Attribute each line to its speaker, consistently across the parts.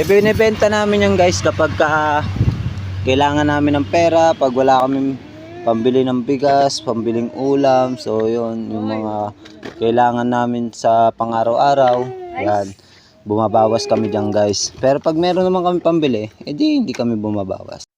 Speaker 1: Binibenta namin yan guys kapag kailangan namin ng pera, pag wala kaming pambili ng bigas, pambiling ulam. So yun, yung mga kailangan namin sa pang-araw-araw, yan, bumabawas kami dyan guys. Pero pag meron naman kami pambili, edi hindi kami bumabawas.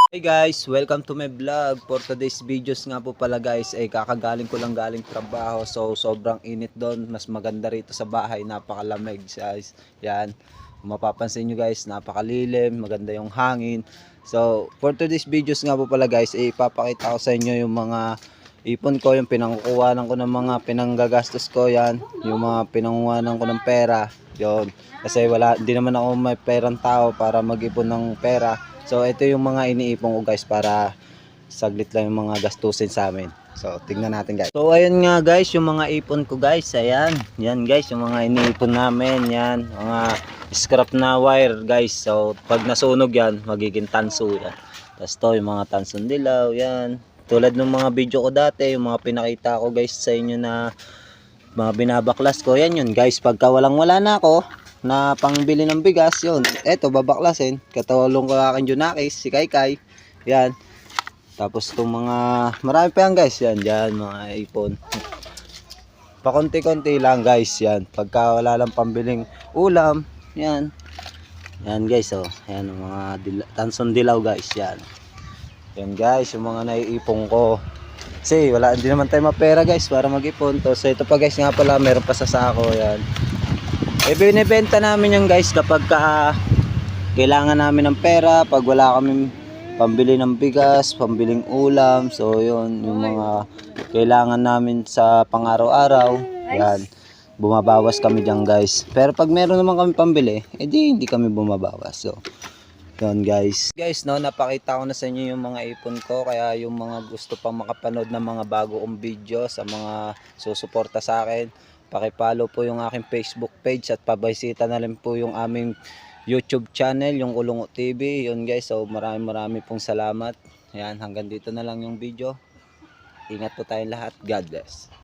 Speaker 1: Hey guys, welcome to my vlog. For today's videos nga po pala guys, ay kakagaling ko lang galing trabaho. So sobrang init doon, mas maganda rito sa bahay, napakalamig guys. Yan, mapapansin nyo guys, napakalilim, maganda yung hangin. So for today's videos nga po pala guys, ay ipapakita ko sa inyo yung mga ipon ko, yung pinangkukuhanan ko ng mga pinanggagastos ko, yan, yung mga pinanguhanan ko ng pera. Yon, kasi hindi naman ako may perang tao para mag-ipon ng pera. So ito yung mga iniipon ko guys para saglit lang yung mga gastusin sa amin. So tingnan natin guys. So ayun nga guys yung mga ipon ko guys. Ayan. Yan guys yung mga iniipon namin. Yan. Mga scrap na wire guys. So pag nasunog yan magiging tanso yan. Tapos to yung mga tansong dilaw. Yan. Tulad ng mga video ko dati. Yung mga pinakita ko guys sa inyo na mga binabaklas ko. Yan yun guys. Pagka wala na ako na pangbili ng bigas, yun, eto babaklasin, katulong ko aking Junakis, si Kaykay, yan, tapos itong mga, marami pa yan guys, yan, dyan, mga ipon, pakunti-kunti lang guys, yan, pagka wala lang pambiling ulam, yan, yan guys, oh, yan, mga tansong dilaw guys, yan guys, yung mga naiipon ko, kasi hindi naman tayo mapera guys, para mag-ipon to. So ito pa guys, nga pala, meron pa sa sako, yan. Binibenta namin yan guys kapag kailangan namin ng pera, pag wala kaming pambili ng bigas, pambiling ulam. So yun, yung mga kailangan namin sa pang-araw-araw, yan, bumabawas kami dyan guys. Pero pag meron naman kami pambili, edi hindi kami bumabawas. So yun guys, no, napakita ko na sa inyo yung mga ipon ko. Kaya yung mga gusto pang makapanood ng mga bago kong video, sa mga susuporta sa akin, paki-follow po yung aking Facebook page at pabisita na rin po yung aming YouTube channel, yung Kulungo TV. Yun guys, so marami pong salamat. Ayan, hanggang dito na lang yung video. Ingat po tayong lahat. God bless.